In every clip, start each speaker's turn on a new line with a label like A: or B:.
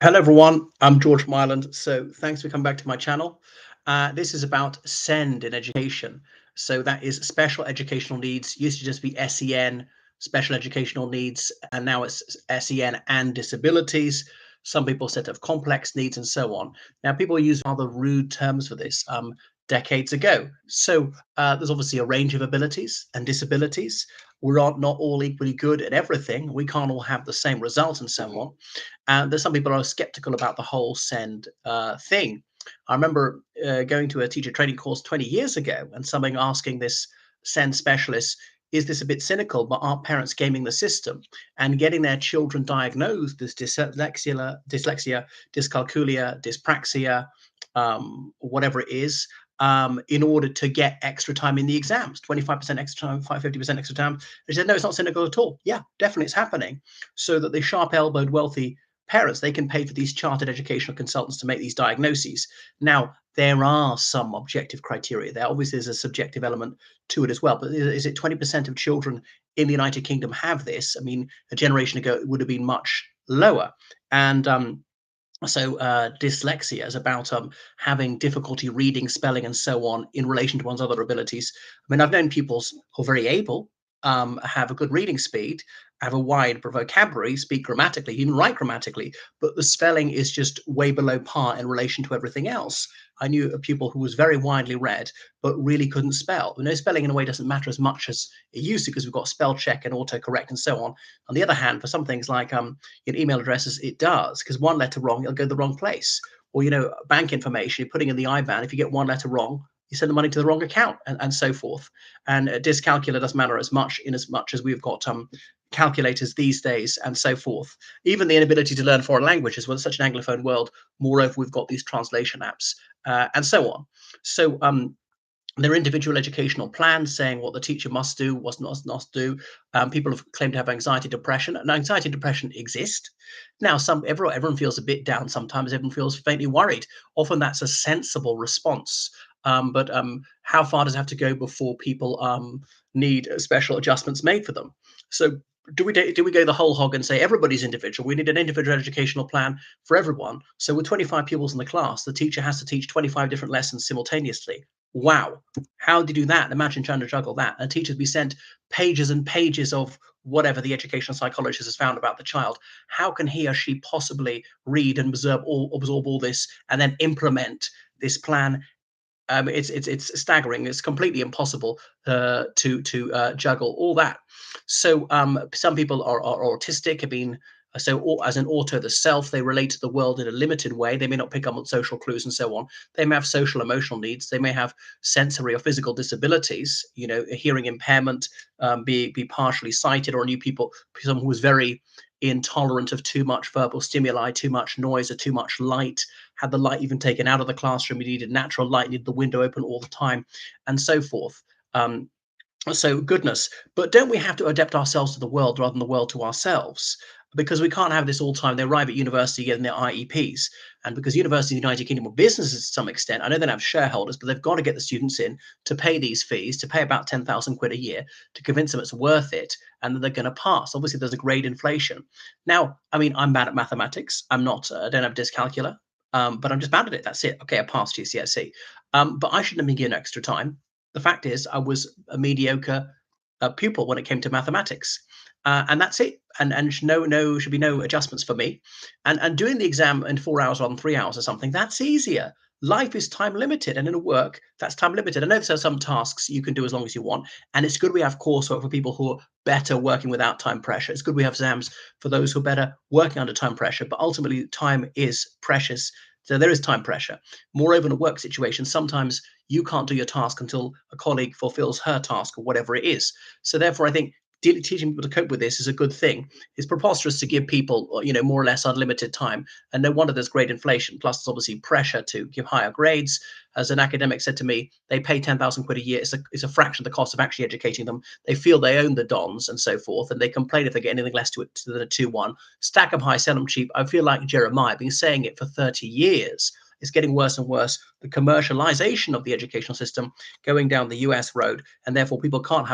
A: Hello, everyone. I'm George Myland. So thanks for coming back to my channel. This is about SEND in education. So that is special educational needs. Used to just be SEN, special educational needs, and now it's SEN and disabilities. Some people said have complex needs and so on. Now, people use rather rude terms for this decades ago. So there's obviously a range of abilities and disabilities. We're not all equally good at everything. We can't all have the same result and so on. And there's some people are skeptical about the whole send thing. I remember going to a teacher training course 20 years ago and somebody asking this send specialist, is this a bit cynical, but aren't parents gaming the system and getting their children diagnosed as dyslexia, dyscalculia, dyspraxia, whatever it is, in order to get extra time in the exams, 25% extra time, 50% extra time. They said, no, it's not cynical at all. Yeah, definitely it's happening. So that the sharp-elbowed wealthy parents, they can pay for these chartered educational consultants to make these diagnoses. Now, there are some objective criteria there. Obviously, there's a subjective element to it as well. But is it 20% of children in the United Kingdom have this? I mean, a generation ago, it would have been much lower. And dyslexia is about having difficulty reading, spelling, and so on in relation to one's other abilities. I mean, I've known pupils who are very able, have a good reading speed, have a wide vocabulary, speak grammatically, even write grammatically, but the spelling is just way below par in relation to everything else. I knew a pupil who was very widely read, but really couldn't spell. You know, spelling in a way doesn't matter as much as it used to because we've got spell check and autocorrect and so on. On the other hand, for some things like in email addresses, it does, because one letter wrong, it'll go the wrong place. Or, you know, bank information, you're putting in the IBAN, if you get one letter wrong, you send the money to the wrong account and so forth. And dyscalculia doesn't matter as much in as much as we've got calculators these days and so forth. Even the inability to learn foreign languages, well, it's such an Anglophone world. Moreover, we've got these translation apps and so on. So there are individual educational plans saying what the teacher must do, what not do. People have claimed to have anxiety, depression, and anxiety and depression exist. Now, everyone feels a bit down sometimes. Everyone feels faintly worried. Often that's a sensible response. But how far does it have to go before people need special adjustments made for them? So do we go the whole hog and say everybody's individual? We need an individual educational plan for everyone. So with 25 pupils in the class, the teacher has to teach 25 different lessons simultaneously. Wow, how do you do that? Imagine trying to juggle that. And teachers be sent pages and pages of whatever the educational psychologist has found about the child. How can he or she possibly read and absorb all this and then implement this plan? It's staggering. It's completely impossible to juggle all that. So some people are autistic, have been as an auto the self, they relate to the world in a limited way. They may not pick up on social clues and so on. They may have social emotional needs. They may have sensory or physical disabilities. You know, a hearing impairment, be partially sighted, or new people, someone who is very intolerant of too much verbal stimuli, too much noise, or too much light, had the light even taken out of the classroom. You needed natural light, needed the window open all the time, and so forth. So goodness, but don't we have to adapt ourselves to the world rather than the world to ourselves? Because we can't have this all the time. They arrive at university getting their IEPs, and because university in the United Kingdom are businesses to some extent, I know they don't have shareholders, but they've got to get the students in to pay these fees, to pay about 10,000 quid a year, to convince them it's worth it, and that they're going to pass. Obviously, there's a grade inflation. Now, I mean, I'm bad at mathematics. I'm not. I don't have dyscalculia, but I'm just bad at it. That's it. Okay, I passed GCSE, but I shouldn't have been given extra time. The fact is, I was a mediocre pupil when it came to mathematics, and that's it. And should be no adjustments for me. And doing the exam in 4 hours rather than 3 hours or something, that's easier. Life is time limited, and in a work that's time limited. I know there are some tasks you can do as long as you want, and it's good we have coursework for people who are better working without time pressure. It's good we have exams for those who are better working under time pressure. But ultimately, time is precious. So there is time pressure. Moreover, in a work situation, sometimes you can't do your task until a colleague fulfills her task or whatever it is. So therefore, I think teaching people to cope with this is a good thing. It's preposterous to give people, you know, more or less unlimited time, and no wonder there's great inflation. Plus, there's obviously pressure to give higher grades. As an academic said to me, they pay 10,000 quid a year. It's a fraction of the cost of actually educating them. They feel they own the dons and so forth, and they complain if they get anything less to it than a 2-1. Stack them high, sell them cheap. I feel like Jeremiah. I've been saying it for 30 years. It's getting worse and worse. The commercialization of the educational system going down the US road, and therefore people can't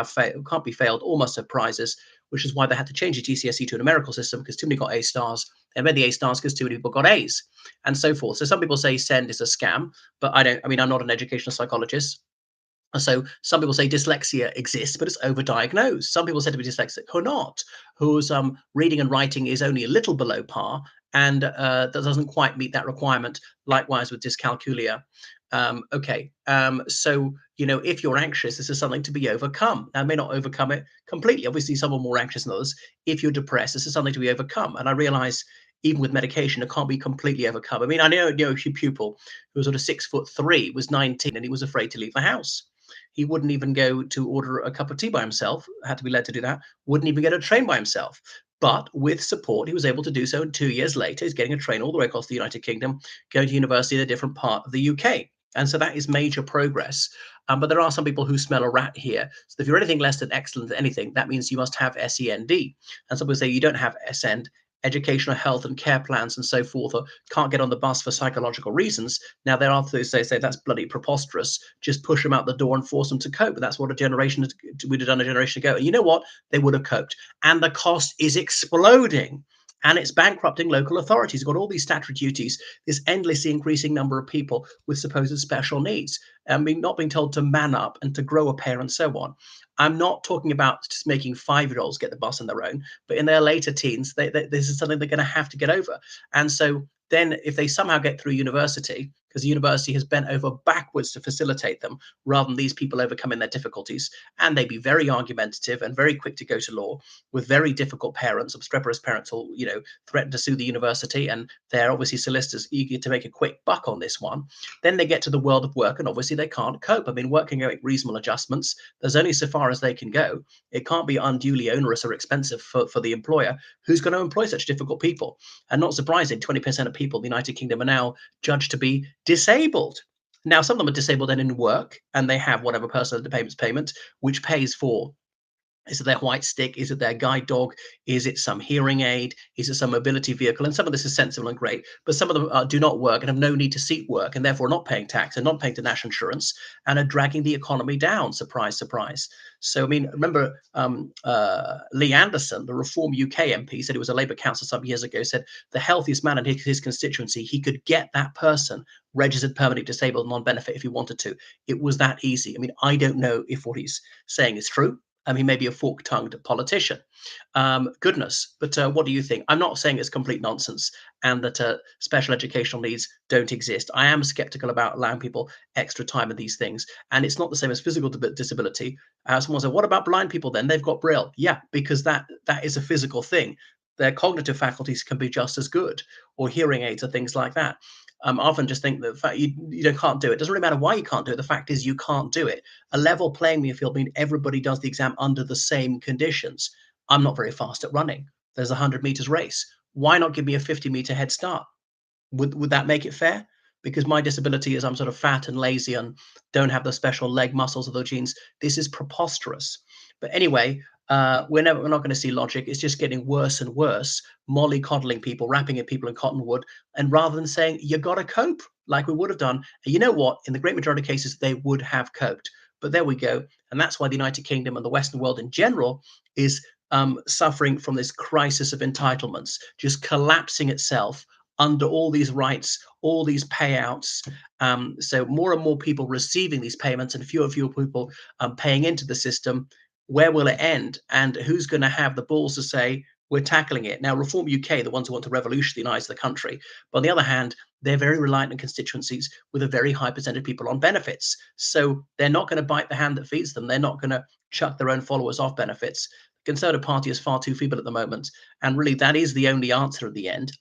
A: be failed or must have prizes, which is why they had to change the GCSE to a numerical system because too many got A stars They made the A stars because too many people got A's, and so forth. So some people say SEND is a scam, but I don't. I mean, I'm not an educational psychologist. So some people say dyslexia exists, but it's overdiagnosed. Some people said to be dyslexic who are not, whose reading and writing is only a little below par, and that doesn't quite meet that requirement. Likewise with dyscalculia. So if you're anxious, this is something to be overcome. Now, I may not overcome it completely. Obviously, some are more anxious than others. If you're depressed, this is something to be overcome. And I realize even with medication, it can't be completely overcome. I mean, I know a pupil who was sort of 6'3", was 19, and he was afraid to leave the house. He wouldn't even go to order a cup of tea by himself, had to be led to do that, wouldn't even get a train by himself. But with support, he was able to do so. And 2 years later, he's getting a train all the way across the United Kingdom, going to university in a different part of the UK. And so that is major progress. But there are some people who smell a rat here. So if you're anything less than excellent at anything, that means you must have SEND. And some people say you don't have SEND, educational, health, and care plans, and so forth, or can't get on the bus for psychological reasons. Now, there are those they say that's bloody preposterous. Just push them out the door and force them to cope. But that's what we'd have done a generation ago. And you know what? They would have coped. And the cost is exploding. And it's bankrupting local authorities. You've got all these statutory duties, this endlessly increasing number of people with supposed special needs, and not being told to man up and to grow a pair and so on. I'm not talking about just making 5-year-olds get the bus on their own, but in their later teens, this is something they're going to have to get over. And so then if they somehow get through university, because the university has bent over backwards to facilitate them, rather than these people overcoming their difficulties, and they'd be very argumentative and very quick to go to law with very difficult parents, obstreperous parents will, threaten to sue the university, and they're obviously solicitors eager to make a quick buck on this one. Then they get to the world of work, and obviously they can't cope. I mean, work can make reasonable adjustments. There's only so far as they can go. It can't be unduly onerous or expensive for the employer who's going to employ such difficult people. And not surprising, 20% of people in the United Kingdom are now judged to be disabled. Now, some of them are disabled then in work, and they have whatever personal payments payment, which pays for, is it their white stick? Is it their guide dog? Is it some hearing aid? Is it some mobility vehicle? And some of this is sensible and great, but some of them do not work and have no need to seek work, and therefore not paying tax and not paying to national insurance, and are dragging the economy down. Surprise, surprise. So, I mean, remember Lee Anderson, the Reform UK MP, said, he was a Labour councillor some years ago, said the healthiest man in his constituency, he could get that person registered permanently disabled non-benefit if he wanted to. It was that easy. I mean, I don't know if what he's saying is true. He may be a fork-tongued politician. Goodness, but what do you think? I'm not saying it's complete nonsense and that special educational needs don't exist. I am skeptical about allowing people extra time in these things, and it's not the same as physical disability. Someone said, "What about blind people? Then they've got Braille." Yeah, because that is a physical thing. Their cognitive faculties can be just as good, or hearing aids or things like that. I often just think that the fact you can't do it. It doesn't really matter why you can't do it. The fact is you can't do it. A level playing field means everybody does the exam under the same conditions. I'm not very fast at running. There's a 100 meters race. Why not give me a 50-meter head start? Would that make it fair? Because my disability is I'm sort of fat and lazy and don't have the special leg muscles of those genes. This is preposterous. But anyway, we're not going to see logic. It's just getting worse and worse, mollycoddling people, wrapping at people in cotton wood, and rather than saying you got to cope like we would have done, and you know what? In the great majority of cases, they would have coped. But there we go, and that's why the United Kingdom and the Western world in general is suffering from this crisis of entitlements, just collapsing itself under all these rights, all these payouts. So more and more people receiving these payments and fewer and fewer people paying into the system. Where will it end? And who's going to have the balls to say, we're tackling it? Now, Reform UK, the ones who want to revolutionize the country. But on the other hand, they're very reliant on constituencies with a very high percentage of people on benefits. So they're not going to bite the hand that feeds them. They're not going to chuck their own followers off benefits. The Conservative Party is far too feeble at the moment. And really, that is the only answer at the end,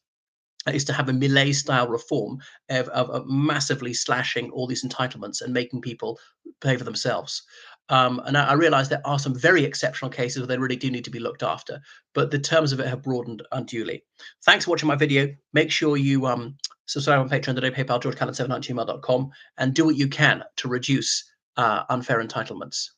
A: is to have a Millet style reform of massively slashing all these entitlements and making people pay for themselves. And I realize there are some very exceptional cases where they really do need to be looked after, but the terms of it have broadened unduly. Thanks for watching my video. Make sure you subscribe on Patreon today, PayPal, georgecallan7@gmail.com, and do what you can to reduce unfair entitlements.